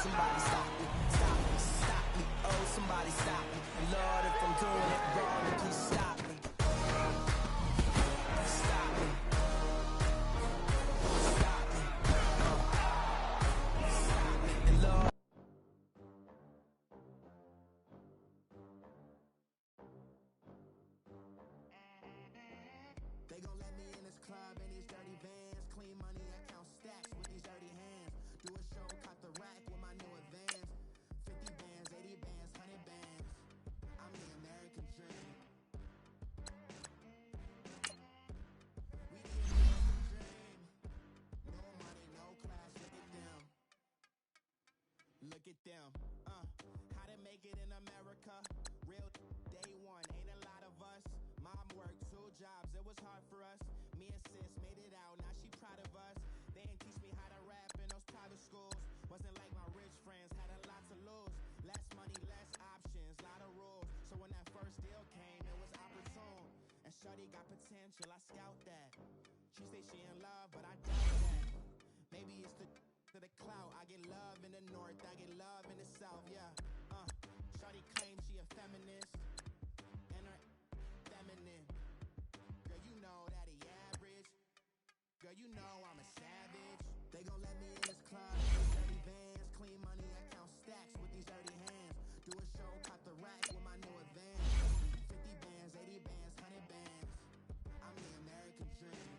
somebody stop me, stop me, stop me, oh somebody stop me. Lord, if I'm doing it wrong, then please stop me. Stop me. Stop me. Stop me. And Lord, they gon' let me in this club in these dirty vans. Clean money, I count stacks with these dirty hands. Do a show, caught the rack with my new advance. 50 bands, 80 bands, 100 bands. I'm the American dream. We the American dream. No money, no class, look at them. Look at them. How to make it in America? Real day one, ain't a lot of us. Mom worked 2 jobs, it was hard for us. Me and sis made it out, now she proud of us. They didn't teach me how to rap in those private schools. Wasn't like my rich friends, had a lot to lose. Less money, less options, lot of rules. So when that first deal came, it was opportune. And shorty got potential, I scout that. She say she in love, but I doubt that. Maybe it's to the clout. I get love in the north, I get love in the south, yeah. Shorty claims she a feminist, and her feminine. Girl, you know that he average. Girl, you know I'm a savage. They gon' let me in this club in these dirty vans. Clean money, I count stacks with these dirty hands. Do a show, caught the rack with my new advance. 50 bands, 80 bands, 100 bands. I'm the American dream.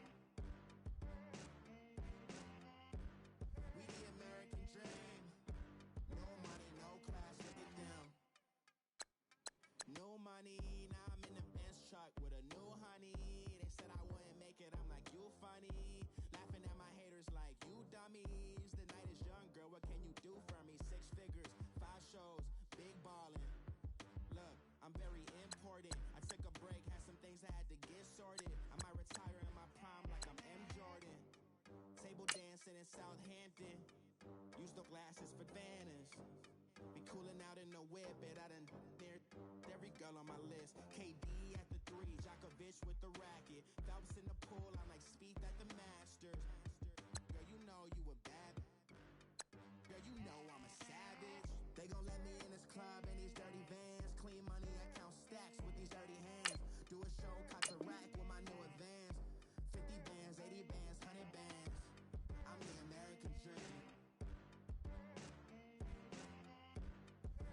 We the American dream. No money, no class, look at them. No money, now I'm in the Benz truck with a new honey. They said I wouldn't make it, I'm like, you funny. Laughing at my haters like, you dummies. The night is young, girl, what can you do for me? 6 figures, 5 shows, big ballin'. Look, I'm very important. I took a break, had some things I had to get sorted. I might retire in my prime like I'm M. Jordan. Table dancing in Southampton. Use the glasses for Vannas. Be coolin' out in the whip, it I done there every girl on my list. KD at the 3, Djokovic with the racket. Phelps in the pool, I'm like Speed at the Masters. Girl, you know you a bad. Girl, you know I'm a savage. They gon' let me in this club in these dirty vans. Clean money, I count stacks with these dirty hands. Do a show, caught the rack with my new advance. 50 bands, 80 bands, 100 bands. I'm the American dream.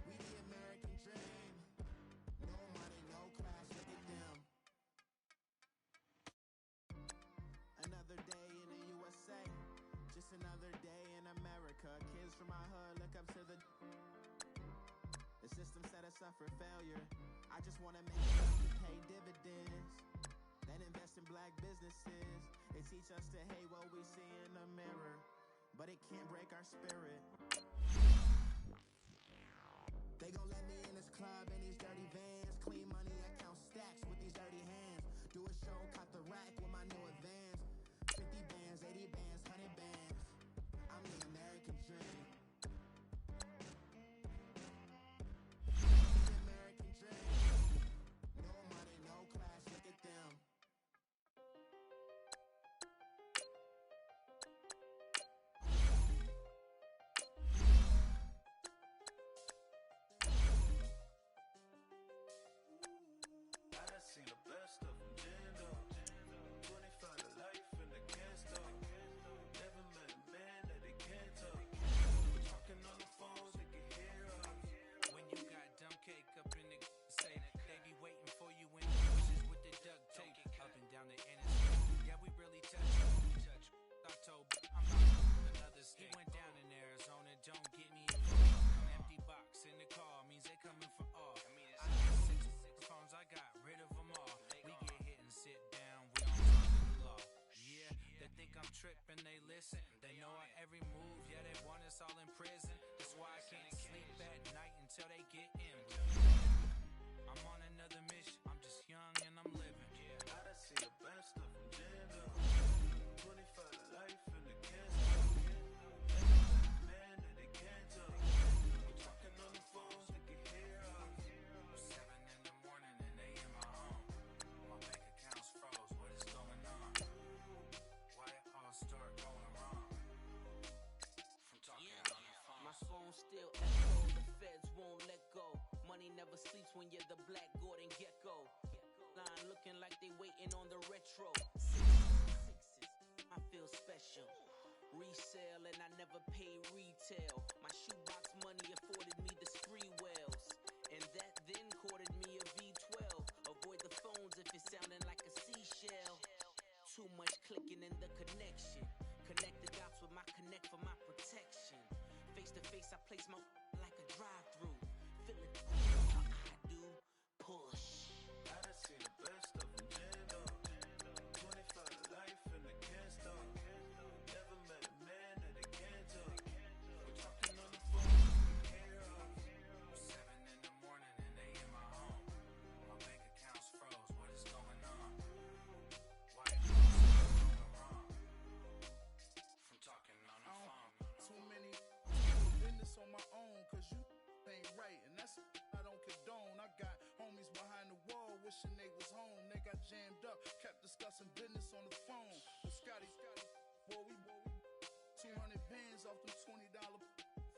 We the American dream. No money, no class, look at them. Another day in the USA, just another day in America. Kids from my hood look up to the system set us up for failure. I just wanna make enough to pay dividends, then invest in black businesses. They teach us to hate what we see in the mirror, but it can't break our spirit. They gon' let me in this club in these dirty vans. Clean money, I count stacks with these dirty hands. Do a show, caught the rack with my new advance. 50 bands, 80 bands, 100 bands. I'm the American dream. The American dream. No money, no class, look at them. Seen the best of them, Jando. 25 to life in the can't stop. Never met a man that they can't talk. Talking on the phones, they can hear us. When you got dumb cake up in the say that they be waiting for you in the bushes with the duct tape up and down the interstate. Yeah, we really touch October. I'm on another state. He went down in Arizona, don't get me involved. An empty box in the car means they coming for all. I got 6 phones, I got rid of them all. We get hit and sit down, we don't talk to the law. Yeah, they think I'm tripping, they listen. They know our every move, yeah, they want us all in prison. That's why I can't sleep at night until they get in. I'm on another mission, I'm just young and I'm living. I done seen the best of them, Jando. 25 to life in the can't stop. Never met a man that they can't talk. Talking on the phones, they can hear us. 7 in the morning and they in my home. My bank account's froze, what is going on? Why it all start going wrong? From talking on the phone. My phone when you're the Black Gordon Gecko. Line looking like they waiting on the retro. I feel special. Resale and I never pay retail. My shoebox money afforded me the spree wells. And that then courted me a V12. Avoid the phones if it's sounding like a seashell. Too much clicking in the connection. Connect the dots with my connect for my protection. Face to face, I place my like a drive-through. Feel it, I do push. I done seen the best of them jammed up. 25 to life and they can't stop. Never met a man that they can't talk. We're talking on the phone, we can't hear off. 7 in the morning and they in my home. My bank account's froze. What is going on? Why is something wrong? From talking on the phone. Too many business on my own, cause you ain't right, and that's I don't condone. I got homies behind the wall wishing they was home. They got jammed up, kept discussing business on the phone. But Scotty, boy, we 200 bands off them $20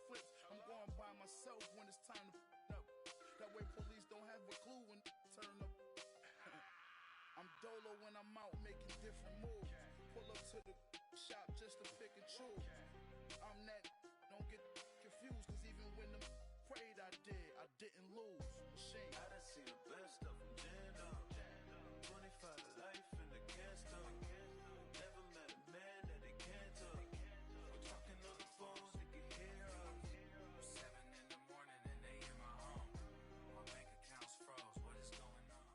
flips. I'm going by myself when it's time to up. That way police don't have a clue when turn up. I'm dolo when I'm out making different moves. Pull up to the shop just to pick and choose. I'm that, don't get confused, cause even when the prayed I didn't lose. Machine. I done seen the best of them jammed up. 25 to life and they can't stop. Never met a man that they can't talk. We're talking on the phone, they can hear us. 7 in the morning and they in my home. My bank account's froze. What is going on?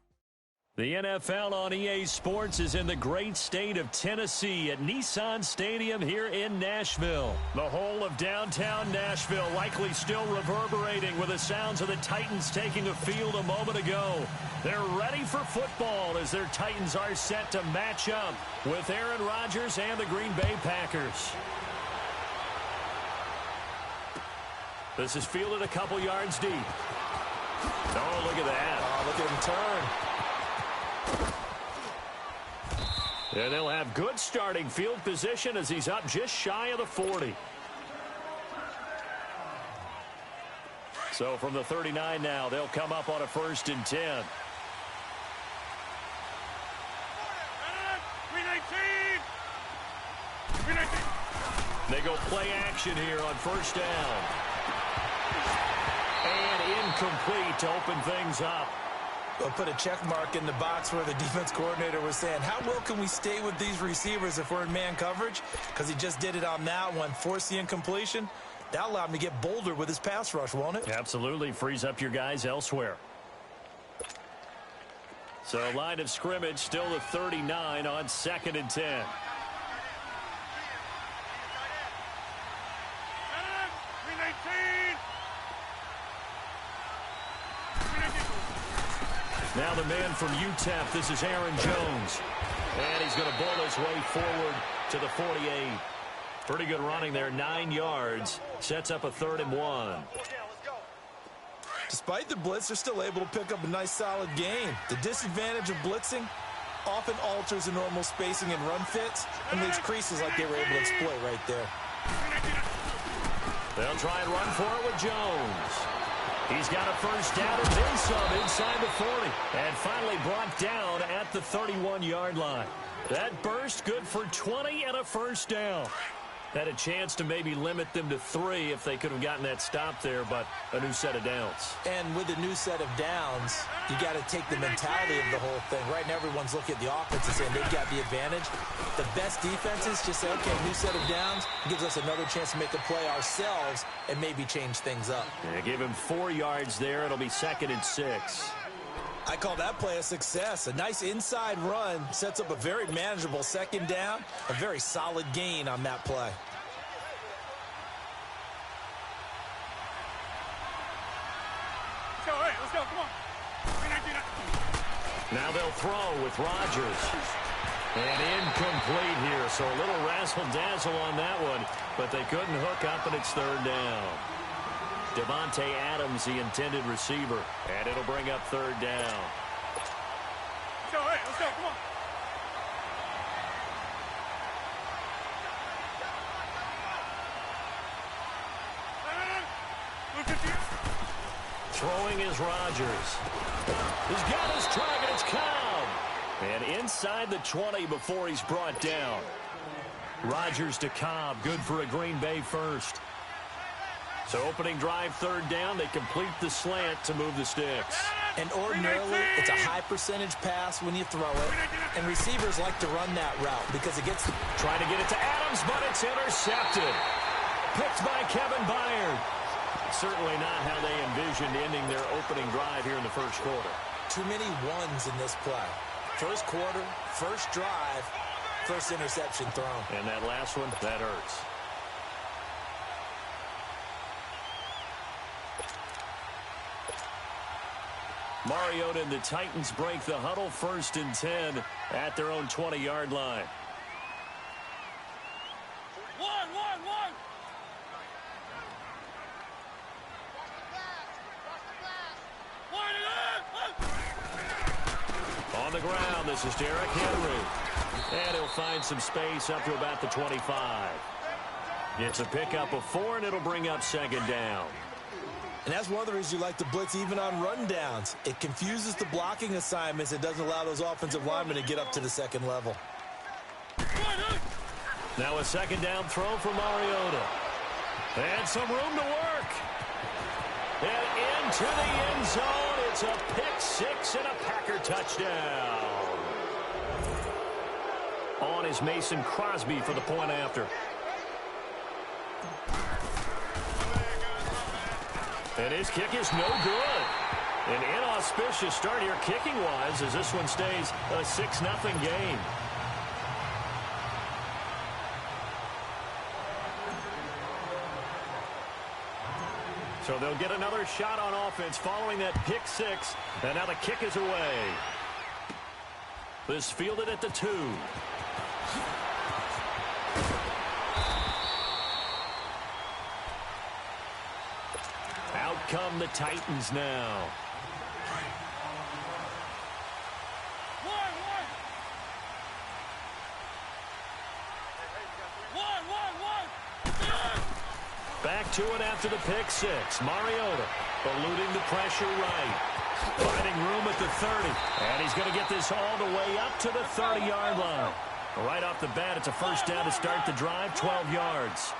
The NFL on EA Sports is in the great state of Tennessee at Nissan Stadium here in Nashville. The whole of downtown Nashville likely still reverberating with the sounds of the Titans taking a field a moment ago. They're ready for football as their Titans are set to match up with Aaron Rodgers and the Green Bay Packers. This is fielded a couple yards deep. Oh, look at that. Oh, look at him turn. And they'll have good starting field position as he's up just shy of the 40. So from the 39 now, they'll come up on a 1st and 10. They go play action here on 1st down. And incomplete to open things up. We'll put a check mark in the box where the defense coordinator was saying, how well can we stay with these receivers if we're in man coverage? Because he just did it on that one, forced the incompletion. That'll allow him to get bolder with his pass rush, won't it? Absolutely. Frees up your guys elsewhere. So line of scrimmage still the 39 on 2nd and 10. Now the man from UTEP, this is Aaron Jones. And he's going to bowl his way forward to the 48. Pretty good running there, 9 yards. Sets up a 3rd and 1. Despite the blitz, they're still able to pick up a nice solid gain. The disadvantage of blitzing often alters the normal spacing and run fits and leaves creases like they were able to exploit right there. They'll try and run for it with Jones. He's got a 1st down and then some inside the 40. And finally brought down at the 31-yard line. That burst good for 20 and a 1st down. Had a chance to maybe limit them to 3 if they could have gotten that stop there, but a new set of downs. And with a new set of downs, you got to take the mentality of the whole thing. Right now, everyone's looking at the offense and saying they've got the advantage. The best defenses just say, okay, new set of downs gives us another chance to make a play ourselves and maybe change things up. Yeah, give him 4 yards there. It'll be 2nd and 6. I call that play a success. A nice inside run sets up a very manageable 2nd down, a very solid gain on that play. Let's go, come on. Now they'll throw with Rodgers. And incomplete here, so a little razzle-dazzle on that one, but they couldn't hook up, and it's 3rd down. Devontae Adams, the intended receiver, and it'll bring up 3rd down. Let's go, come on. Throwing is Rodgers. He's got his target. It's Cobb. And inside the 20 before he's brought down. Rodgers to Cobb. Good for a Green Bay first. So opening drive, third down. They complete the slant to move the sticks. And ordinarily, it's a high percentage pass when you throw it. And receivers like to run that route because it gets... Trying to get it to Adams, but it's intercepted. Picked by Kevin Byard. Certainly not how they envisioned ending their opening drive here in the first quarter. Too many ones in this play. First quarter, first drive, first interception thrown. And that last one, that hurts. Mariota and the Titans break the huddle, 1st and 10 at their own 20-yard line. One. On the ground, this is Derrick Henry. And he'll find some space up to about the 25. It's a pickup of 4, and it'll bring up 2nd down. And that's one of the reasons you like to blitz even on rundowns. It confuses the blocking assignments. It doesn't allow those offensive linemen to get up to the second level. Now a 2nd down throw for Mariota. And some room to work. And into the end zone. It's a pick-6 and a Packer touchdown. On is Mason Crosby for the point after. And his kick is no good. An inauspicious start here kicking-wise as this one stays a 6-0 game. So they'll get another shot on offense following that pick-6. And now the kick is away. This fielded at the 2. Out come the Titans now. Back to it after the pick-6. Mariota eluding the pressure right. Finding room at the 30. And he's going to get this all the way up to the 30-yard line. Right off the bat, it's a first down to start the drive, 12 yards.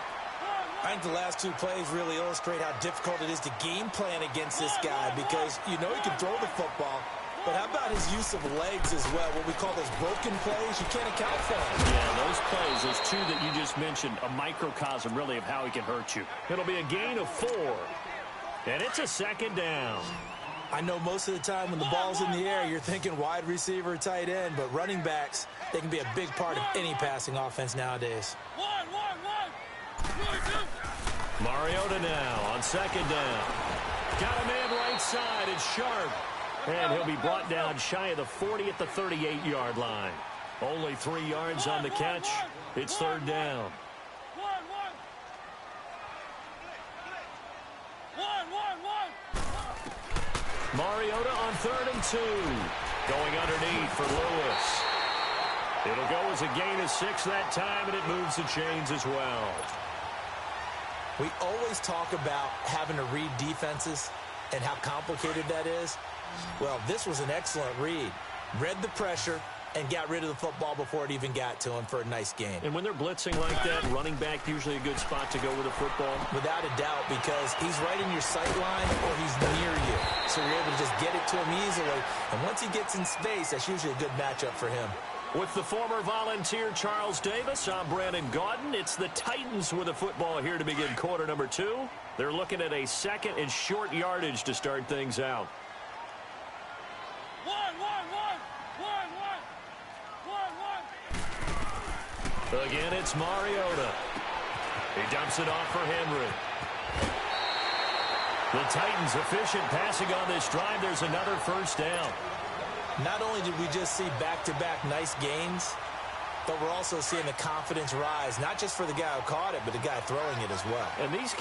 I think the last 2 plays really illustrate how difficult it is to game plan against this guy because you know he can throw the football, but how about his use of legs as well, what we call those broken plays? You can't account for them. Yeah, those plays, those 2 that you just mentioned, a microcosm really of how he can hurt you. It'll be a gain of 4, and it's a 2nd down. I know most of the time when the ball's in the air, you're thinking wide receiver, tight end, but running backs, they can be a big part of any passing offense nowadays. Mariota now on 2nd down. Got a man right side. It's Sharp. And he'll be brought down shy of the 40 at the 38-yard line. Only 3 yards on the catch. It's 3rd down. Mariota on 3rd and 2. Going underneath for Lewis. It'll go as a gain of 6 that time, and it moves the chains as well. We always talk about having to read defenses and how complicated that is. Well, this was an excellent read. Read the pressure and got rid of the football before it even got to him for a nice game. And when they're blitzing like that, running back usually a good spot to go with the football. Without a doubt, because he's right in your sight line or he's near you. So you're able to just get it to him easily. And once he gets in space, that's usually a good matchup for him. With the former Volunteer Charles Davis, I'm Brandon Gaudin. It's the Titans with the football here to begin quarter number 2. They're looking at a 2nd and short yardage to start things out. Again, it's Mariota. He dumps it off for Henry. The Titans efficient passing on this drive. There's another first down. Not only did we just see back-to-back nice gains, but we're also seeing the confidence rise, not just for the guy who caught it, but the guy throwing it as well. And these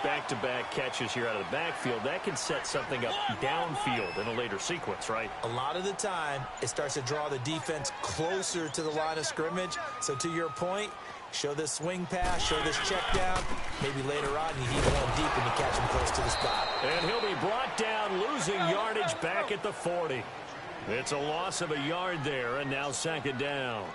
back-to-back catches here out of the backfield, that can set something up downfield in a later sequence, right? A lot of the time, it starts to draw the defense closer to the line of scrimmage. So to your point, Show this swing pass, show this check down. Maybe later on you heave one deep and you catch him close to the spot. And he'll be brought down, losing yardage back at the 40. It's a loss of a yard there, and now second down.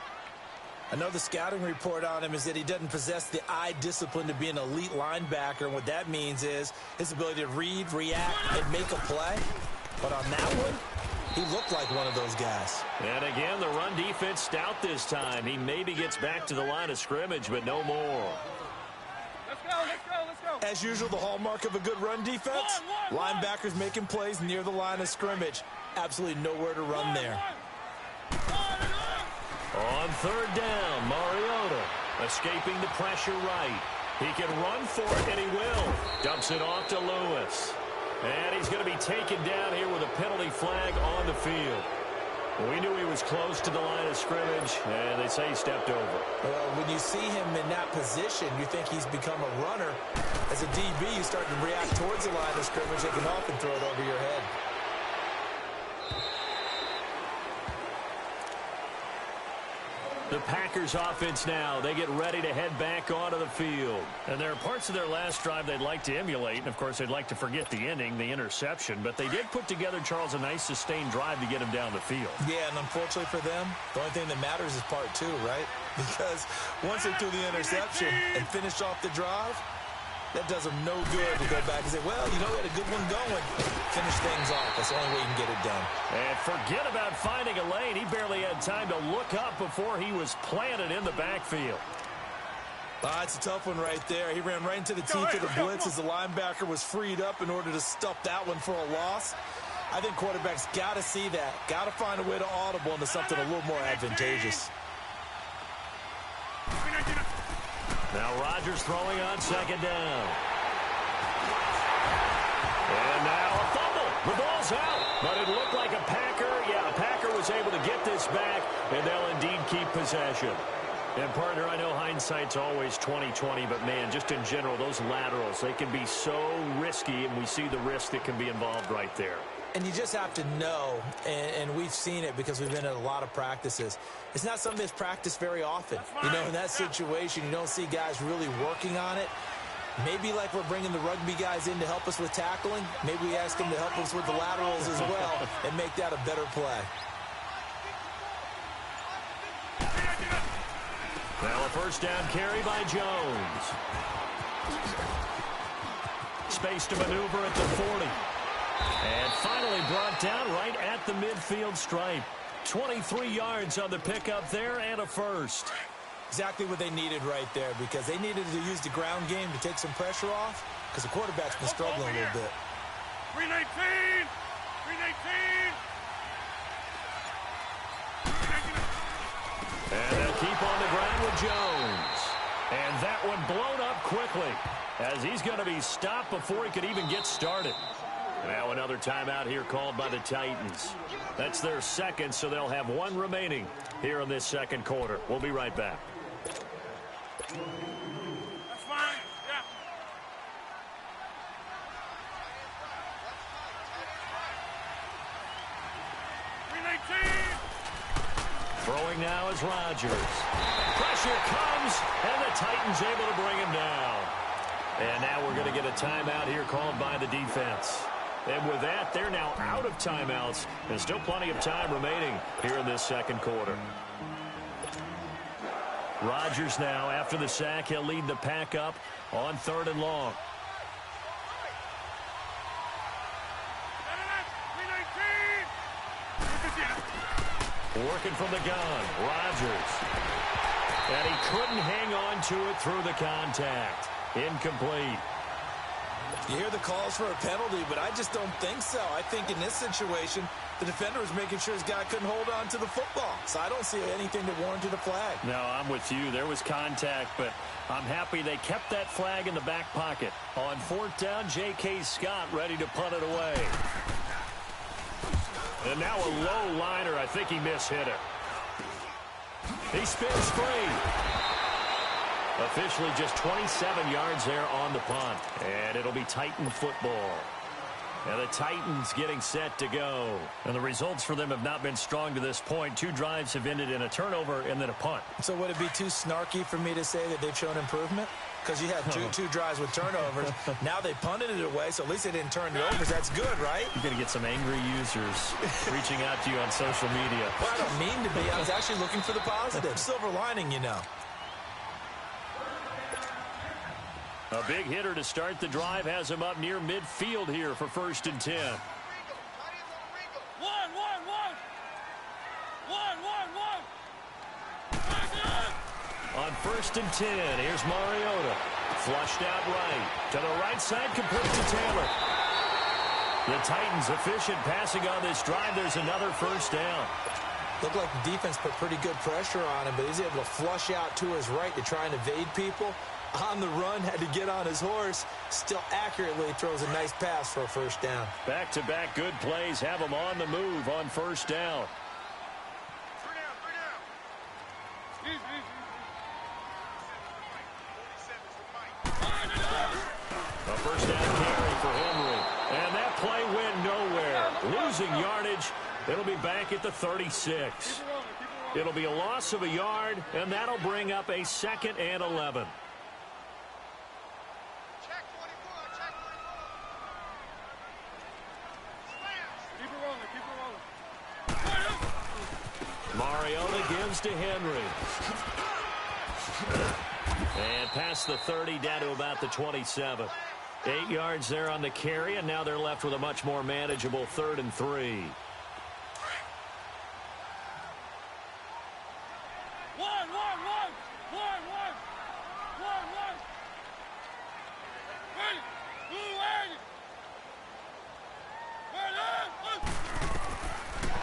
I know the scouting report on him is that he doesn't possess the eye discipline to be an elite linebacker, and what that means is his ability to read, react, and make a play. But on that one, he looked like one of those guys. And again, the run defense stout this time. He maybe gets back to the line of scrimmage, but no more. Let's go. As usual, the hallmark of a good run defense, linebackers making plays near the line of scrimmage. Absolutely nowhere to run there. On third down, Mariota escaping the pressure right. He can run for it, and he will. Dumps it off to Lewis. And he's going to be taken down here with a penalty flag on the field. We knew he was close to the line of scrimmage, and they say he stepped over. Well, when you see him in that position, you think he's become a runner. As a DB, you start to react towards the line of scrimmage. They can often throw it over your head. The Packers offense now, they get ready to head back onto the field. And there are parts of their last drive they'd like to emulate. And, of course, they'd like to forget the ending, the interception. But they did put together, Charles, a nice sustained drive to get him down the field. Yeah, and unfortunately for them, the only thing that matters is part two, right? Because once they threw the interception and finished off the drive, that does them no good to go back and say, well, you know, we had a good one going. Finish things off. That's the only way you can get it done. And forget about finding a lane. He barely had time to look up before he was planted in the backfield. It's a tough one right there. He ran right into the teeth of the blitz as the linebacker was freed up in order to stuff that one for a loss. I think quarterbacks got to see that. Got to find a way to audible into something a little more advantageous. Now Rodgers throwing on second down. And now a fumble. The ball's out. But it looked like a Packer. Yeah, a Packer was able to get this back, and they'll indeed keep possession. And, partner, I know hindsight's always 20/20, but, man, just in general, those laterals, they can be so risky, and we see the risk that can be involved right there. And you just have to know, and we've seen it because we've been at a lot of practices. It's not something that's practiced very often. You know, in that situation, you don't see guys really working on it. Maybe like we're bringing the rugby guys in to help us with tackling. Maybe we ask them to help us with the laterals as well and make that a better play. Now a first down carry by Jones. Space to maneuver at the 40. And finally brought down right at the midfield stripe. 23 yards on the pickup there and a first. Exactly what they needed right there because they needed to use the ground game to take some pressure off because the quarterback's been struggling a little bit. 319! 319! And they'll keep on the ground with Jones. And that one blown up quickly as he's going to be stopped before he could even get started. Now another timeout here called by the Titans. That's their second, so they'll have one remaining here in this second quarter. We'll be right back. That's fine. Yeah. Throwing now is Rodgers. Pressure comes, and the Titans able to bring him down. And now we're going to get a timeout here called by the defense. And with that, they're now out of timeouts. There's still plenty of time remaining here in this second quarter. Rodgers now, after the sack, he'll lead the pack up on 3rd and long. Working from the gun, Rodgers. And he couldn't hang on to it through the contact. Incomplete. You hear the calls for a penalty, but I just don't think so. I think in this situation, the defender was making sure his guy couldn't hold on to the football. So I don't see anything that warranted a flag. No, I'm with you. There was contact, but I'm happy they kept that flag in the back pocket. On 4th down, J.K. Scott ready to punt it away. And now a low liner. I think he mishit it. He spins free. Officially just 27 yards there on the punt. And it'll be Titan football. And the Titans getting set to go. And the results for them have not been strong to this point. 2 drives have ended in a turnover and then a punt. So would it be too snarky for me to say that they've shown improvement? Because you had two drives with turnovers. Now they punted it away, so at least they didn't turn it over. That's good, right? You're going to get some angry users reaching out to you on social media. Well, I don't mean to be. I was actually looking for the positive. Silver lining, you know. A big hitter to start the drive has him up near midfield here for 1st and 10. On 1st and 10, here's Mariota. Flushed out right. To the right side, complete to Taylor. The Titans efficient passing on this drive. There's another 1st down. Looked like the defense put pretty good pressure on him, but he's able to flush out to his right to try and evade people. On the run, had to get on his horse. Still accurately throws a nice pass for a 1st down. Back-to-back good plays have him on the move on 1st down. A 1st down carry for Henry. And that play went nowhere. Losing yardage. It'll be back at the 36. It'll be a loss of a yard, and that'll bring up a 2nd and 11. Mariota gives to Henry. And past the 30, down to about the 27. 8 yards there on the carry, and now they're left with a much more manageable 3rd and 3.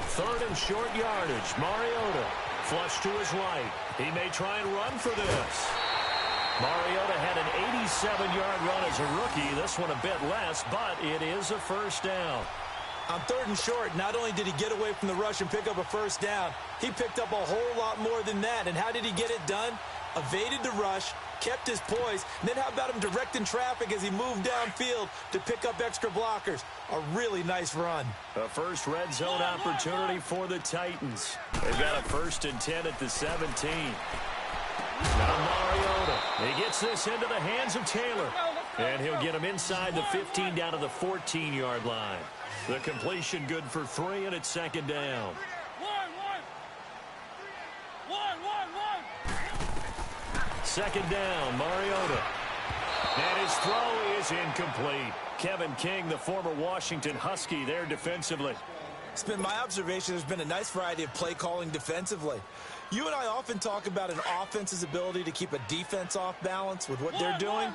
Third and short yardage. Mariota flush to his right. He may try and run for this. Mariota had an 87-yard run as a rookie. This one a bit less, but it is a 1st down. On 3rd and short, not only did he get away from the rush and pick up a 1st down, he picked up a whole lot more than that. And how did he get it done? Evaded the rush, kept his poise, and then how about him directing traffic as he moved downfield to pick up extra blockers? A really nice run. A first red zone opportunity for the Titans. They've got a 1st and 10 at the 17. Now Mariota. He gets this into the hands of Taylor. And he'll get him inside the 15 down to the 14-yard line. The completion good for 3, and it's 2nd down. Second down, Mariota. And his throw is incomplete. Kevin King, the former Washington Husky, there defensively. It's been my observation there's been a nice variety of play calling defensively. You and I often talk about an offense's ability to keep a defense off balance with what they're doing.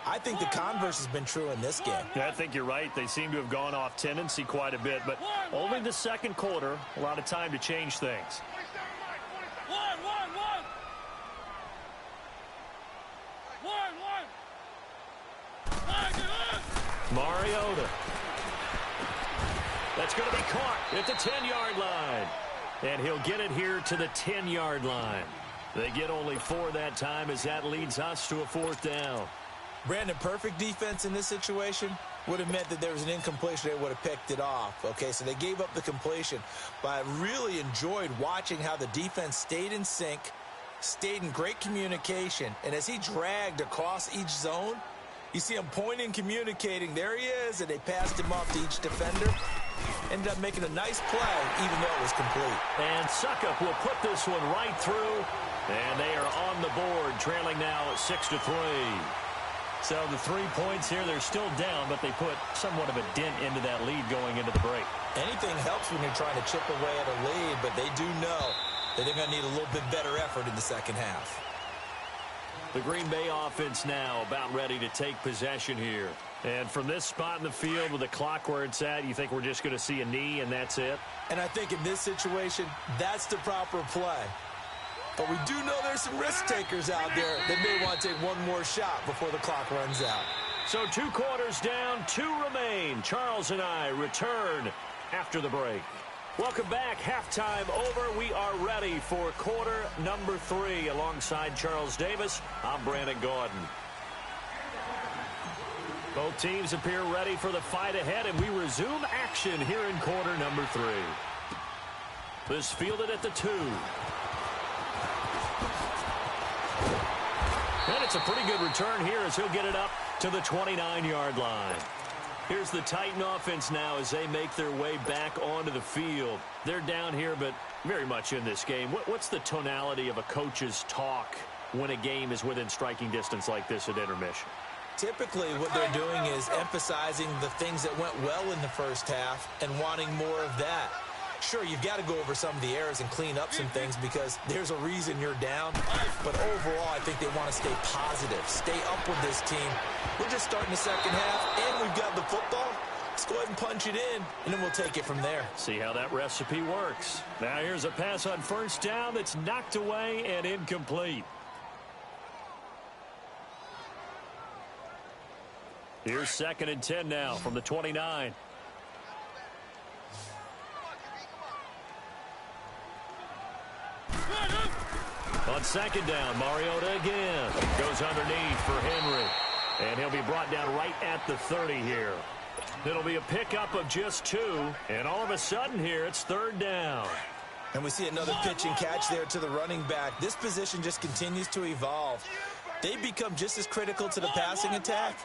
I think the converse has been true in this game. Yeah, I think you're right. They seem to have gone off tendency quite a bit, but only the 2nd quarter, a lot of time to change things. Mariota. That's going to be caught at the 10-yard line. And he'll get it here to the 10-yard line. They get only 4 that time as that leads us to a 4th down. Brandon, perfect defense in this situation would have meant that there was an incompletion. They would have picked it off. Okay, so they gave up the completion. But I really enjoyed watching how the defense stayed in sync, stayed in great communication. And as he dragged across each zone, you see him pointing, communicating. There he is, and they passed him off to each defender. Ended up making a nice play, even though it was complete. And Suckup will put this one right through. And they are on the board, trailing now at 6-3. So the 3 points here, they're still down, but they put somewhat of a dent into that lead going into the break. Anything helps when you're trying to chip away at a lead, but they do know that they're going to need a little bit better effort in the 2nd half. The Green Bay offense now about ready to take possession here. And from this spot in the field with the clock where it's at, you think we're just going to see a knee and that's it? And I think in this situation, that's the proper play. But we do know there's some risk takers out there that may want to take one more shot before the clock runs out. So 2 quarters down, 2 remain. Charles and I return after the break. Welcome back. Halftime over. We are ready for quarter number 3. Alongside Charles Davis, I'm Brandon Gaudin. Both teams appear ready for the fight ahead, and we resume action here in quarter number 3. This fielded at the 2. And it's a pretty good return here as he'll get it up to the 29-yard line. Here's the Titan offense now as they make their way back onto the field. They're down here, but very much in this game. What's the tonality of a coach's talk when a game is within striking distance like this at intermission? Typically, what they're doing is emphasizing the things that went well in the first half and wanting more of that. Sure, you've got to go over some of the errors and clean up some things because there's a reason you're down. But overall, I think they want to stay positive, stay up with this team. We're just starting the second half, and we've got the football. Let's go ahead and punch it in, and then we'll take it from there. See how that recipe works. Now here's a pass on first down that's knocked away and incomplete. Here's 2nd and 10 now from the 29. On 2nd down, Mariota again. Goes underneath for Henry. And he'll be brought down right at the 30 here. It'll be a pickup of just 2. And all of a sudden here, it's 3rd down. And we see another pitch and catch there to the running back. This position just continues to evolve. They become just as critical to the passing attack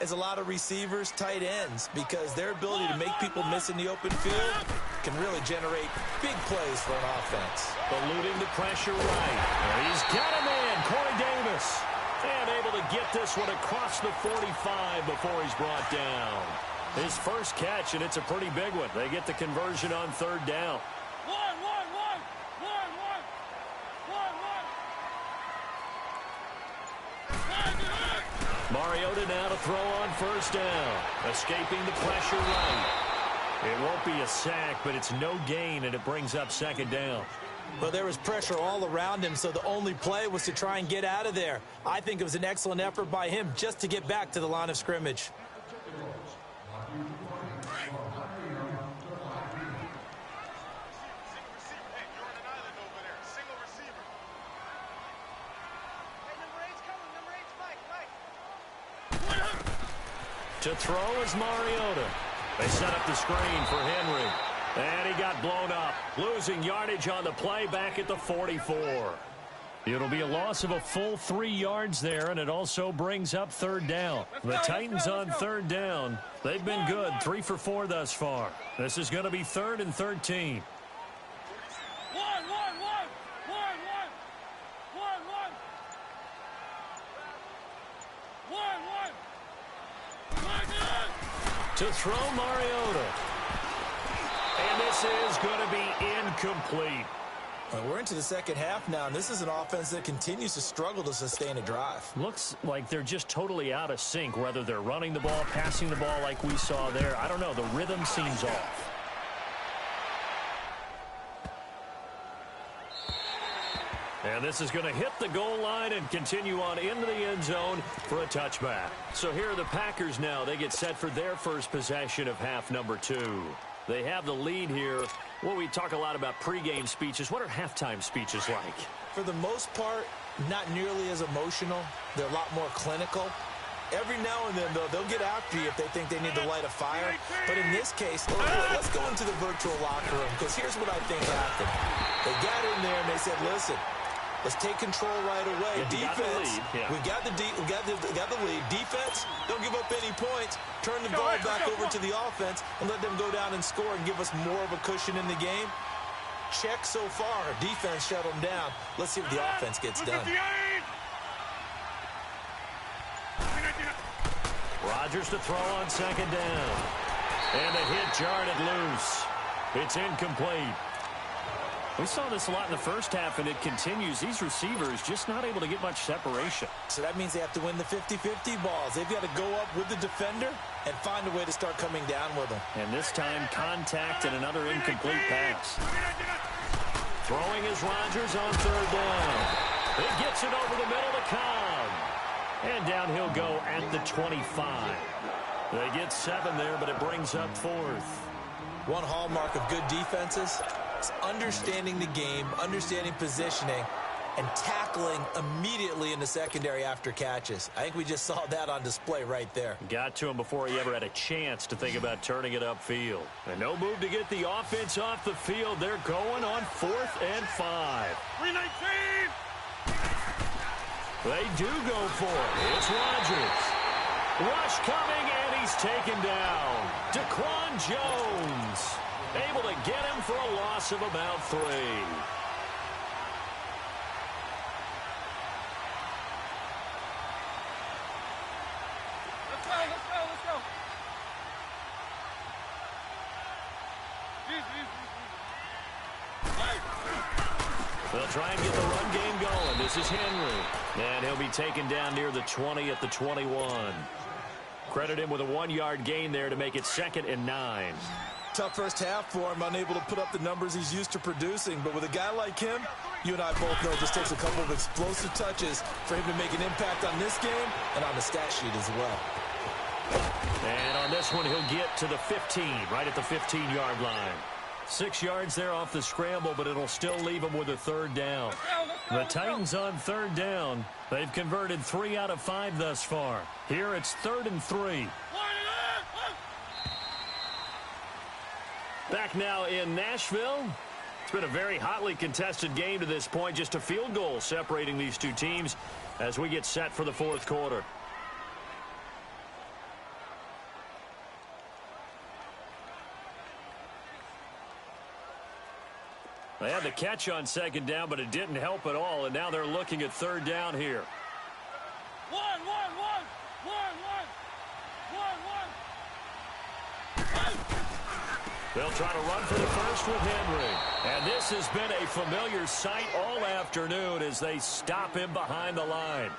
as a lot of receivers, tight ends, because their ability to make people miss in the open field can really generate big plays for an offense. Eluding the pressure right. And he's got him in, Corey Davis. And able to get this one across the 45 before he's brought down. His first catch, and it's a pretty big one. They get the conversion on 3rd down. Mariota now to throw on 1st down. Escaping the pressure right. It won't be a sack, but it's no gain, and it brings up 2nd down. Well, there was pressure all around him, so the only play was to try and get out of there. I think it was an excellent effort by him just to get back to the line of scrimmage. To throw is Mariota. They set up the screen for Henry. And he got blown up. Losing yardage on the play back at the 44. It'll be a loss of a full 3 yards there, and it also brings up 3rd down. The Titans on 3rd down. They've been good, 3 for 4 thus far. This is going to be 3rd and 13. To throw Mariota. And this is going to be incomplete. Well, we're into the second half now, and this is an offense that continues to struggle to sustain a drive. Looks like they're just totally out of sync, whether they're running the ball, passing the ball like we saw there. I don't know. The rhythm seems off. And this is going to hit the goal line and continue on into the end zone for a touchback. So here are the Packers now. They get set for their first possession of half number 2. They have the lead here. Well, we talk a lot about pregame speeches. What are halftime speeches like? For the most part, not nearly as emotional. They're a lot more clinical. Every now and then, though, they'll get after you if they think they need to light a fire. But in this case, let's go into the virtual locker room, because here's what I think happened. They got in there and they said, listen, let's take control right away. Defense, we got the lead. Defense, don't give up any points. Turn the ball back over to the offense and let them go down and score and give us more of a cushion in the game. Check so far. Defense shut them down. Let's see what the offense gets done. Rodgers to throw on 2nd down. And the hit jarred it loose. It's incomplete. We saw this a lot in the first half, and it continues. These receivers just not able to get much separation. So that means they have to win the 50-50 balls. They've got to go up with the defender and find a way to start coming down with them. And this time, contact and another incomplete pass. Throwing is Rodgers on 3rd down. He gets it over the middle to Cobb. And down he'll go at the 25. They get 7 there, but it brings up 4th. One hallmark of good defenses is understanding the game, understanding positioning, and tackling immediately in the secondary after catches. I think we just saw that on display right there. Got to him before he ever had a chance to think about turning it upfield. And no move to get the offense off the field. They're going on 4th and 5. 319! They do go for it. It's Rodgers. Rush coming, and he's taken down. Daquan Jones able to get him for a loss of about 3. Let's go, let's go, let's go. They'll try and get the run game going. This is Henry. And he'll be taken down near the 20 at the 21. Credit him with a 1-yard gain there to make it 2nd and 9. Tough first half for him, unable to put up the numbers he's used to producing. But with a guy like him, you and I both know it just takes a couple of explosive touches for him to make an impact on this game and on the stat sheet as well. And on this one, he'll get to the 15, right at the 15-yard line. 6 yards there off the scramble, but it'll still leave him with a 3rd down. The Titans on 3rd down. They've converted 3 out of 5 thus far. Here it's 3rd and 3. Back now in Nashville. It's been a very hotly contested game to this point. Just a field goal separating these two teams as we get set for the 4th quarter. They had the catch on 2nd down, but it didn't help at all, and now they're looking at 3rd down here. One. They'll try to run for the first with Henry. And this has been a familiar sight all afternoon as they stop him behind the line.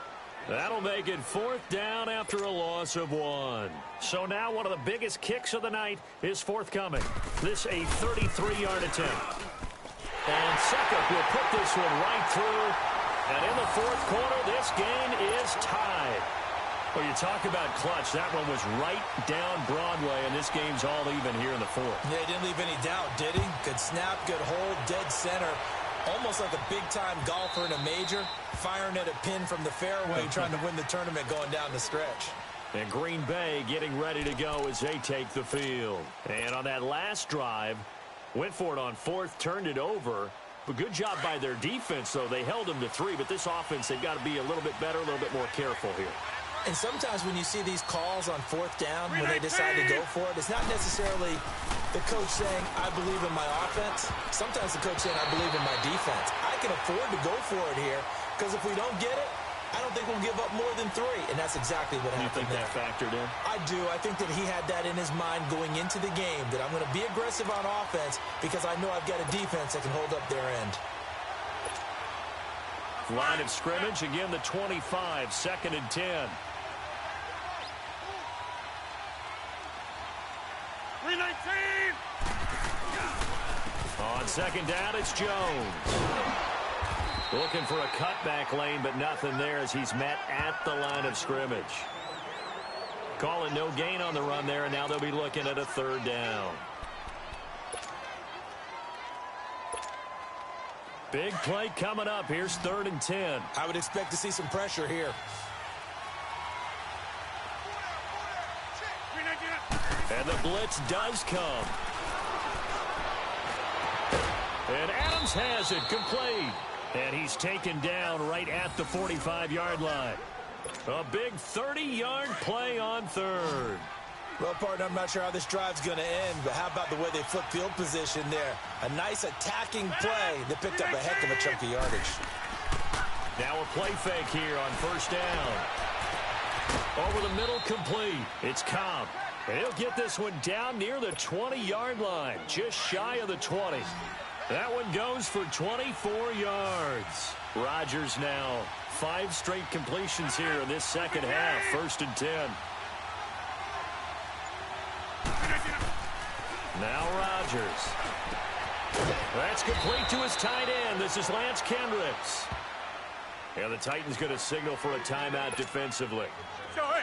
That'll make it 4th down after a loss of 1. So now one of the biggest kicks of the night is forthcoming. This a 33-yard attempt. And Succop will put this one right through. And in the 4th quarter, this game is tied. Well, you talk about clutch. That one was right down Broadway, and this game's all even here in the 4th. Yeah, he didn't leave any doubt, did he? Good snap, good hold, dead center. Almost like a big-time golfer in a major, firing at a pin from the fairway, trying to win the tournament going down the stretch. And Green Bay getting ready to go as they take the field. And on that last drive, went for it on 4th, turned it over. But good job by their defense, though. They held them to 3, but this offense, they've got to be a little bit better, a little bit more careful here. And sometimes when you see these calls on 4th down, when they decide to go for it, it's not necessarily the coach saying, I believe in my offense. Sometimes the coach saying, I believe in my defense. I can afford to go for it here, because if we don't get it, I don't think we'll give up more than 3. And that's exactly what happened. You think that factored in? I do. I think that he had that in his mind going into the game, that I'm going to be aggressive on offense because I know I've got a defense that can hold up their end. Line of scrimmage, again the 25, 2nd and 10. 319! On 2nd down, it's Jones. Looking for a cutback lane, but nothing there as he's met at the line of scrimmage. Calling no gain on the run there, and now they'll be looking at a 3rd down. Big play coming up. Here's 3rd and 10. I would expect to see some pressure here. And the blitz does come. And Adams has it complete. And he's taken down right at the 45-yard line. A big 30-yard play on 3rd. Well, partner, I'm not sure how this drive's going to end, but how about the way they flip field position there? A nice attacking play that picked up a heck of a chunk of yardage. Now a play fake here on 1st down. Over the middle, complete. It's Cobb. And he'll get this one down near the 20-yard line, just shy of the 20. That one goes for 24 yards. Rodgers now 5 straight completions here in this 2nd half, 1st and 10. Now Rodgers. That's complete to his tight end. This is Lance Kendricks. And the Titans going to signal for a timeout defensively.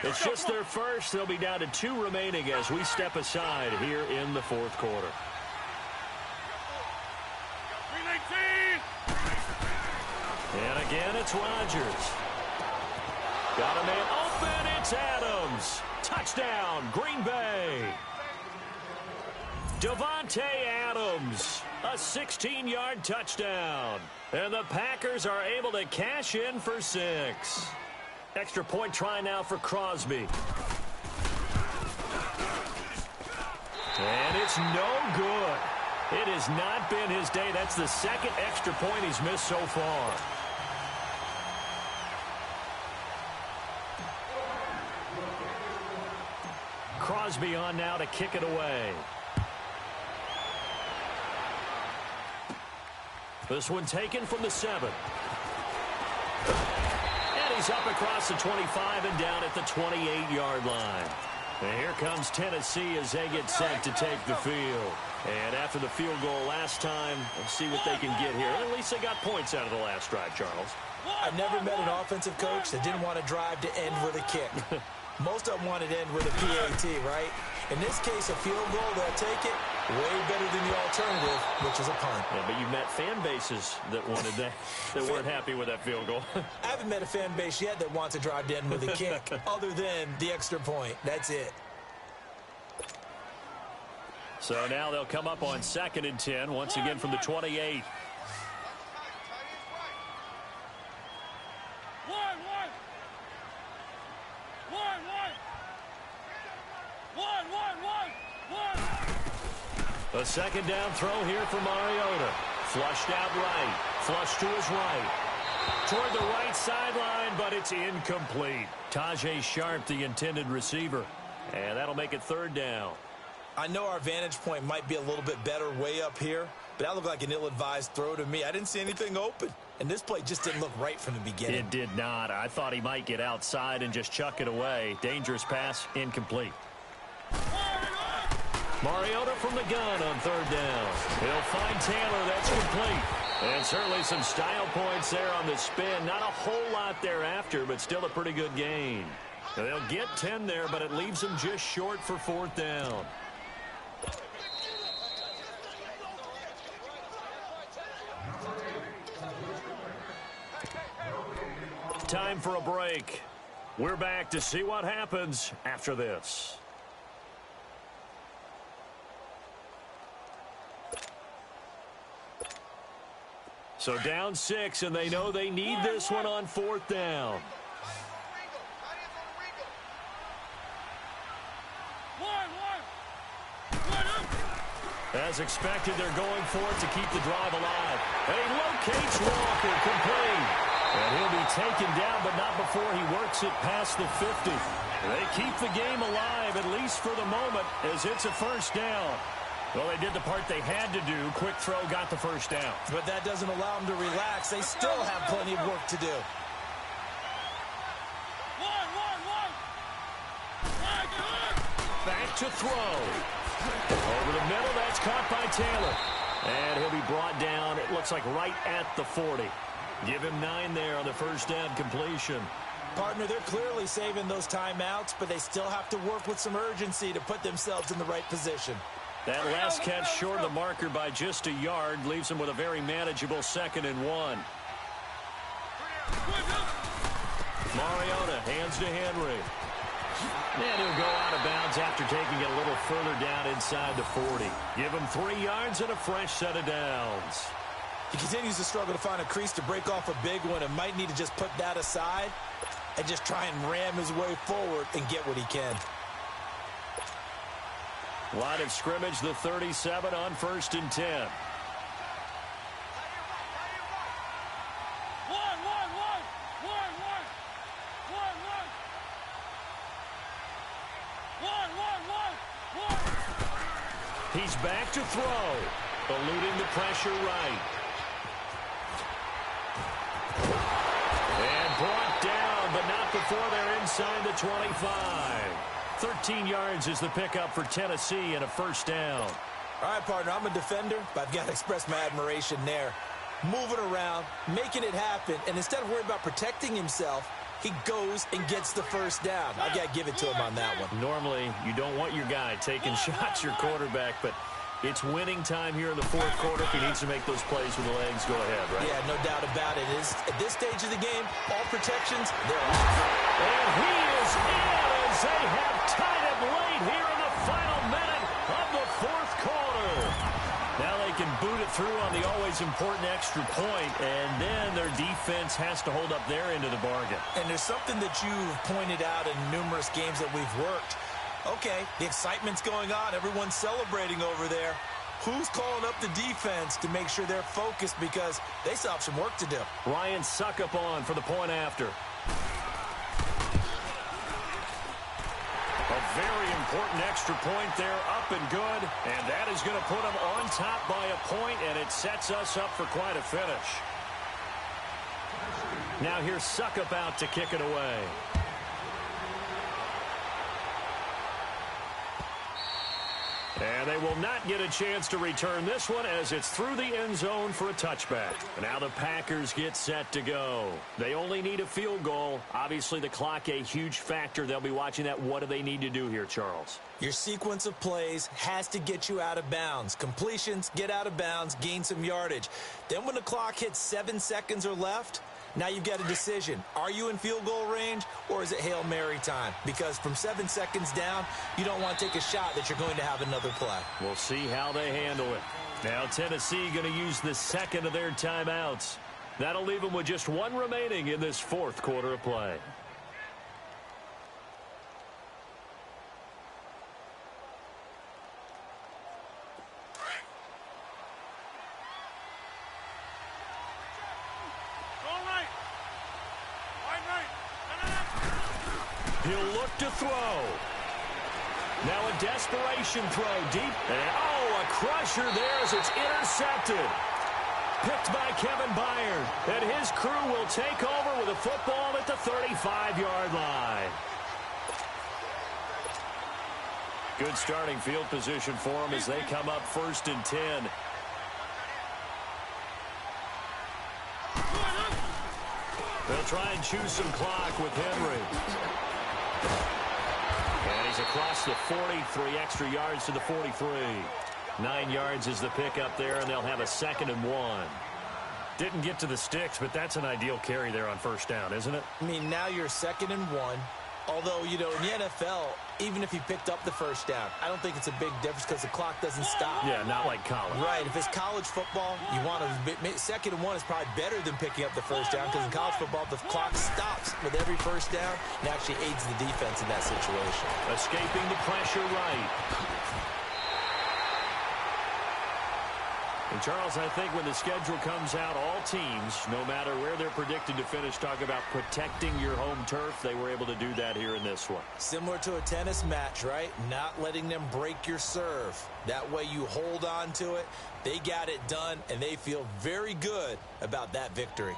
It's just their first. They'll be down to 2 remaining as we step aside here in the 4th quarter. 319! And again, it's Rodgers. Got a man open. It's Adams. Touchdown, Green Bay. Davante Adams, a 16-yard touchdown. And the Packers are able to cash in for 6. Extra point try now for Crosby. And it's no good. It has not been his day. That's the second extra point he's missed so far. Crosby on now to kick it away. This one taken from the 7. And he's up across the 25 and down at the 28-yard line. And here comes Tennessee as they get set to take the field. And after the field goal last time, let's see what they can get here. At least they got points out of the last drive, Charles. I've never met an offensive coach that didn't want to drive to end with a kick. Most of them wanted to end with a PAT, right? In this case, a field goal, they'll take it. Way better than the alternative, which is a punt. Yeah, but you've met fan bases that wanted that, that weren't happy with that field goal. I haven't met a fan base yet that wants to drive to end with a kick, other than the extra point. That's it. So now they'll come up on 2nd and 10, once again from the 28. A second down throw here for Mariota. Flushed out right. Flushed to his right. Toward the right sideline, but it's incomplete. Tajay Sharp, the intended receiver. And that'll make it 3rd down. I know our vantage point might be a little bit better way up here, but that looked like an ill-advised throw to me. I didn't see anything open. And this play just didn't look right from the beginning. It did not. I thought he might get outside and just chuck it away. Dangerous pass, incomplete. Mariota from the gun on 3rd down. He'll find Taylor. That's complete. And certainly some style points there on the spin. Not a whole lot thereafter, but still a pretty good gain. Now they'll get 10 there, but it leaves them just short for 4th down. Time for a break. We're back to see what happens after this. So down 6, and they know they need this one on 4th down. As expected, they're going for it to keep the drive alive. And he locates Walker, complete. And he'll be taken down, but not before he works it past the 50. They keep the game alive, at least for the moment, as it's a 1st down. Well, they did the part they had to do. Quick throw got the 1st down. But that doesn't allow them to relax. They still have plenty of work to do. Back to throw. Over the middle, that's caught by Taylor. And he'll be brought down, it looks like right at the 40. Give him 9 there on the 1st down completion. Partner, they're clearly saving those timeouts, but they still have to work with some urgency to put themselves in the right position. That last catch short of the marker by just a yard leaves him with a very manageable 2nd and 1. Mariota hands to Henry. And he'll go out of bounds after taking it a little further down inside the 40. Give him 3 yards and a fresh set of downs. He continues to struggle to find a crease to break off a big one and might need to just put that aside and just try and ram his way forward and get what he can. Line of scrimmage, the 37 on 1st and 10. He's back to throw, eluding the pressure right. And brought down, but not before they're inside the 25. 13 yards is the pickup for Tennessee and a 1st down. All right, partner, I'm a defender, but I've got to express my admiration there. Moving around, making it happen, and instead of worrying about protecting himself, he goes and gets the 1st down. I got to give it to him on that one. Normally, you don't want your guy taking shots, your quarterback, but It's winning time here in the fourth quarter. If he needs to make those plays with the legs, go ahead, right? Yeah, no doubt about it. At this stage of the game, all protections, they're off. And he is in as they have tied it late here in the final minute of the fourth quarter. Now they can boot it through on the always important extra point, and then their defense has to hold up their end of the bargain. And there's something that you've pointed out in numerous games that we've worked. Okay, the excitement's going on. Everyone's celebrating over there. Who's calling up the defense to make sure they're focused because they still have some work to do? Ryan Suckup on for the point after. A very important extra point there, up and good. And that is going to put them on top by a point, and it sets us up for quite a finish. Now here's Suckup out to kick it away. And they will not get a chance to return this one as it's through the end zone for a touchback. And now the Packers get set to go. They only need a field goal. Obviously, the clock a huge factor. They'll be watching that. What do they need to do here, Charles? Your sequence of plays has to get you out of bounds. Completions, get out of bounds, gain some yardage. Then when the clock hits 7 seconds or left, now you've got a decision. Are you in field goal range or is it Hail Mary time? Because from 7 seconds down, you don't want to take a shot that you're going to have another play. We'll see how they handle it. Now Tennessee going to use the second of their timeouts. That'll leave them with just one remaining in this fourth quarter of play. He'll look to throw. Now a desperation throw deep. And, a crusher there as it's intercepted. Picked by Kevin Byard. And his crew will take over with a football at the 35-yard line. Good starting field position for them as they come up 1st and 10. They'll try and choose some clock with Henry. And he's across the 40, 3 extra yards to the 43. 9 yards is the pickup there, and they'll have a 2nd and 1. Didn't get to the sticks, but that's an ideal carry there on first down, isn't it? I mean, now you're 2nd and 1. Although, in the NFL, even if you picked up the first down, I don't think it's a big difference because the clock doesn't stop. Yeah, not like college. Right. If it's college football, you want to 2nd and 1 is probably better than picking up the first down because in college football, the clock stops with every first down and actually aids the defense in that situation. Escaping the pressure right. And, Charles, I think when the schedule comes out, all teams, no matter where they're predicted to finish, talk about protecting your home turf. They were able to do that here in this one. Similar to a tennis match, right? Not letting them break your serve. That way you hold on to it. They got it done, and they feel very good about that victory.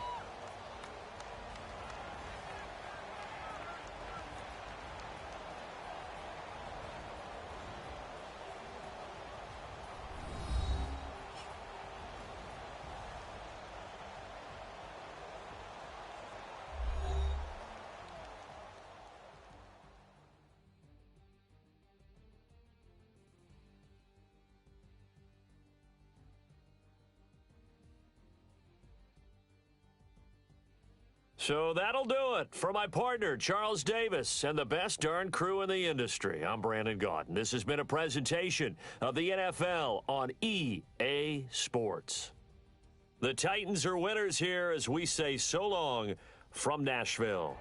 So that'll do it for my partner, Charles Davis, and the best darn crew in the industry. I'm Brandon Gaudin. This has been a presentation of the NFL on EA Sports. The Titans are winners here as we say so long from Nashville.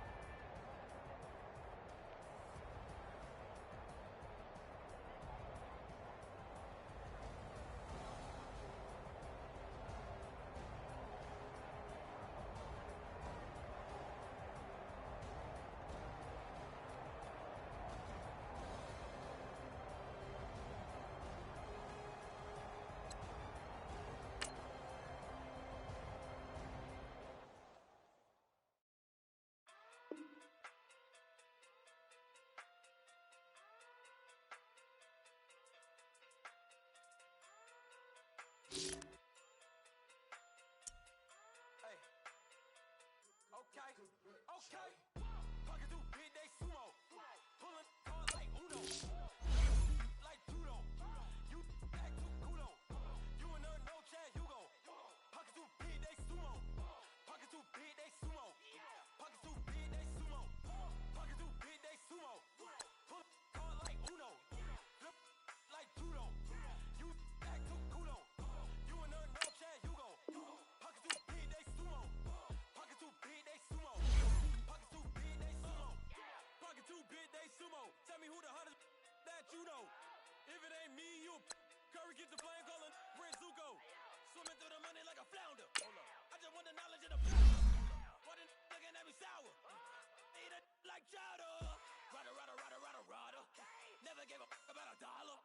Curry keep the flame calling, Brent Zuko. Swimming through the money like a flounder. I just want the knowledge of the power. Why the looking at me sour? Eat it like chowder. Rada. Never gave a about a dollar.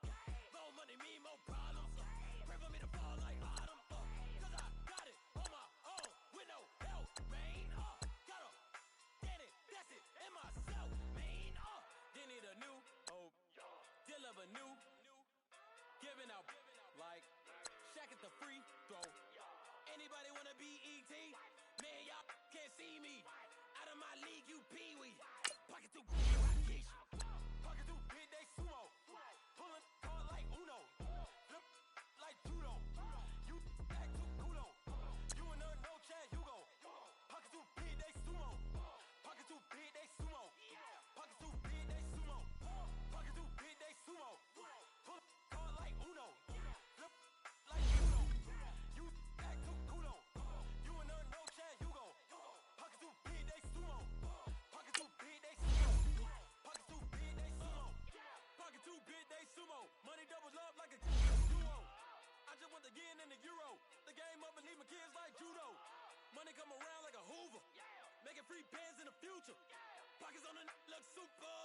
More money mean more problems. Pray for me to fall like autumn. Cause I got it on my own with no help, man. Gotta get it, that's it, in myself, man. They need a new hope. Deal of a new. Giving out like Shaq at the free throw. Anybody wanna be ET? Man, y'all can't see me. Out of my league, you pee-wee. Pocket too big, Rakesh. Pocket too big, they sumo. Pulling card like Uno. Flip like judo. You act too kudo. You and her no Chad Hugo. Pocket too big, they sumo. Pocket too big, they sumo. Pocket too big, they sumo. Pocket too big, they sumo. Pull card like Uno. Flip like judo. You act too kudo. You and her no Chad Hugo. Pocket too big, they sumo. Pocket too big, they sumo. Pocket too big, they sumo. Pocket too big, they sumo. Money doubles up like a duo. I just want the yen and the euro. The game up and leave my kids like judo. Money come around like a Hoover. Making free bands in the future. Pockets on the look super.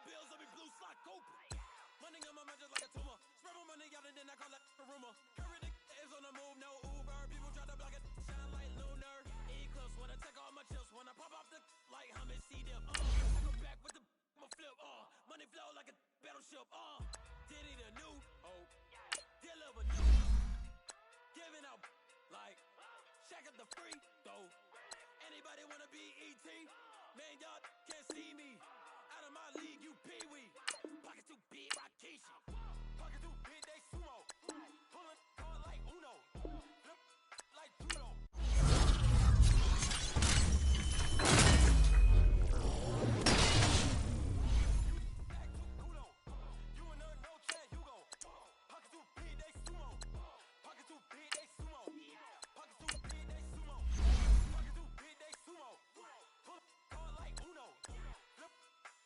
Bills on me blue slot Cooper. Money on my mind just like a tumor. Spread my money out and then I call it a rumor. Curry the is on the move, no Uber. People try to block it, shine like lunar. Eclipse when I take all my chips. When I pop off the like hummus, see them. I go back with the my flip. Money flow like a battleship. Diddy the new hope. Deal of a new. Giving out like Shaq at the free throw. Anybody wanna be ET? Man, y'all can't see me. Out of my league, you pee-wee. Pocket too big, Rakesh. Pocket too big, they sumo. Pulling card like Uno. Flip like judo. You act too kudo. You and her no Chad Hugo. Pocket too big, they sumo. Pocket too big, they sumo. Pocket too big, they sumo. Pocket too big, they sumo. Pull card like Uno. Flip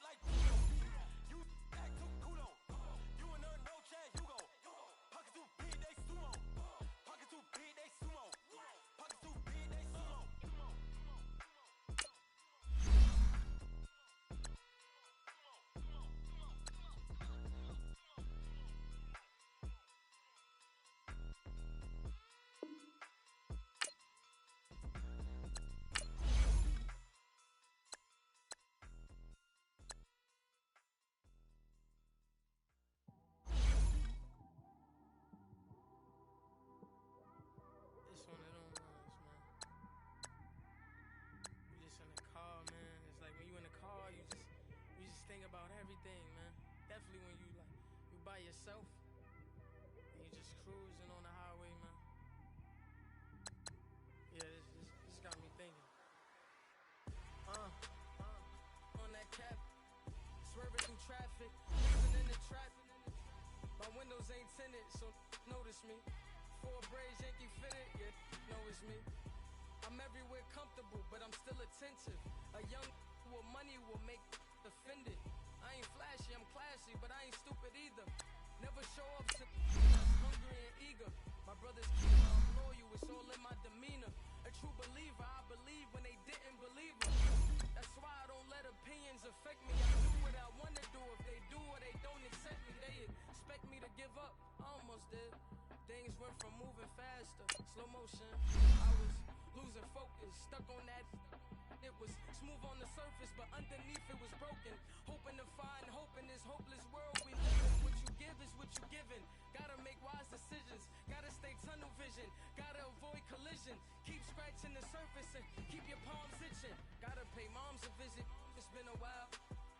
like judo. You act too kudo. You and her no Chad Hugo. Pocket too big, they sumo. Pocket too big, they sumo. Pocket too big, they sumo. It's one of them ones, man. You just in the car, man. It's like when you in the car, you just think about everything, man. Definitely when you by yourself and you just cruising on the highway, man. Yeah, this got me thinking. On that cap, swerving through traffic, listening to trap. My windows ain't tinted, so notice me. Four braids, Yankee fitted, yeah, know it's me. I'm everywhere comfortable, but I'm still attentive. A young with money will make offended. I ain't flashy, I'm classy, but I ain't stupid either. Never show up to hungry and eager. My brother's keeper, I'm loyal, it's all in my demeanor. A true believer, I believe when they didn't believe him. That's why I don't let opinions affect me. I do what I want to do. If they do or they don't accept me, they expect me to give up. I almost did. Things went from moving faster, slow motion. I was losing focus, stuck on that. It was smooth on the surface, but underneath it was broken. Hoping to find hope in this hopeless world we live in. What you give is what you given. Gotta make wise decisions. Gotta stay tunnel vision. Gotta avoid collision. Keep scratching the surface and keep your palms itching. Gotta pay moms a visit. It's been a while.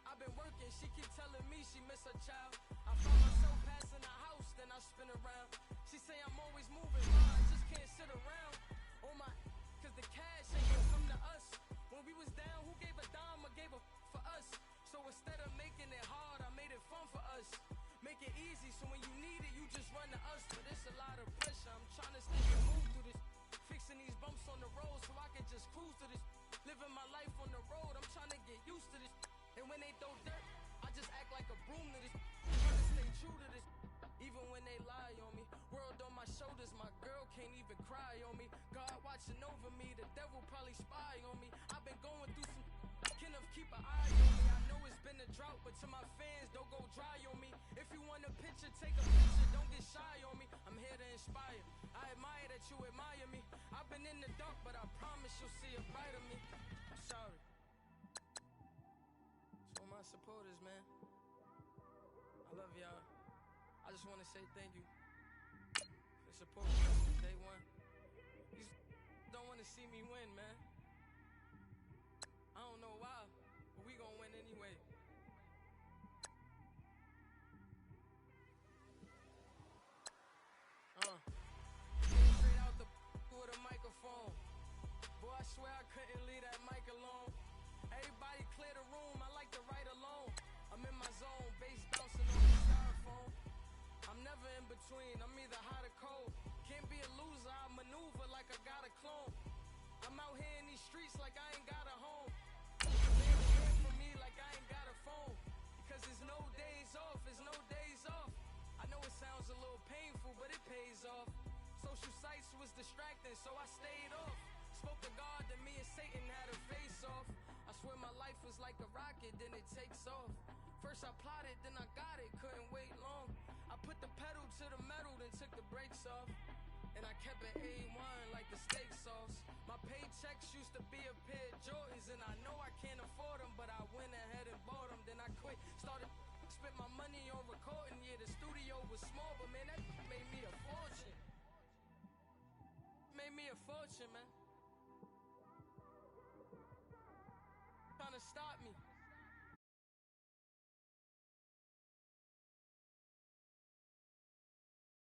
I've been working. She keep telling me she miss her child. I found myself passing the house, then I spin around. She say I'm always moving. I just can't sit around. Oh my, cause the cash ain't gonna come to us. When we was down, who gave a dime or gave a for us? So instead of making it hard, I made it fun for us. Make it easy, so when you need it, you just run to us. But it's a lot of pressure, I'm trying to stay and move through this. Fixing these bumps on the road so I can just cruise to this. Living my life on the road, I'm trying to get used to this. And when they throw dirt, I just act like a broom to this. Trying to stay true to this. Even when they lie on me, watching over me. The devil probably spy on me. I've been going through some. Kenneth, keep an eye on me. I know it's been a drought, but to my fans, don't go dry on me. If you want a picture, take a picture. Don't get shy on me. I'm here to inspire. I admire that you admire me. I've been in the dark, but I promise you'll see a brighter me. I'm sorry. So my supporters, man. I love y'all. I just want to say thank you for supporting me since day one. These don't want to see me win, man. I don't know why, but we gonna win anyway. Straight out the with a microphone. Boy, I swear I couldn't leave that mic alone. Everybody clear the room, I like to write alone. I'm in my zone, bass bouncing on the styrofoam. I'm never in between, I'm either hot or cold. Can't be a loser, I maneuver like I got a clone. I'm out here in these streets like I ain't got a home. They hear from me like I ain't got a phone. Because there's no days off, there's no days off. I know it sounds a little painful, but it pays off. Social sites was distracting, so I stayed off. Spoke to God that me and Satan had a face off. I swear my life was like a rocket, then it takes off. First I plotted, then I got it, couldn't wait long. I put the pedal to the metal, then took the brakes off. And I kept it A1 like the steak sauce. My paychecks used to be a pair of Jordans, and I know I can't afford them, but I went ahead and bought them. Then I quit, started spent my money on recording. Yeah, the studio was small, but man, that made me a fortune. Made me a fortune, man. Trying to stop me.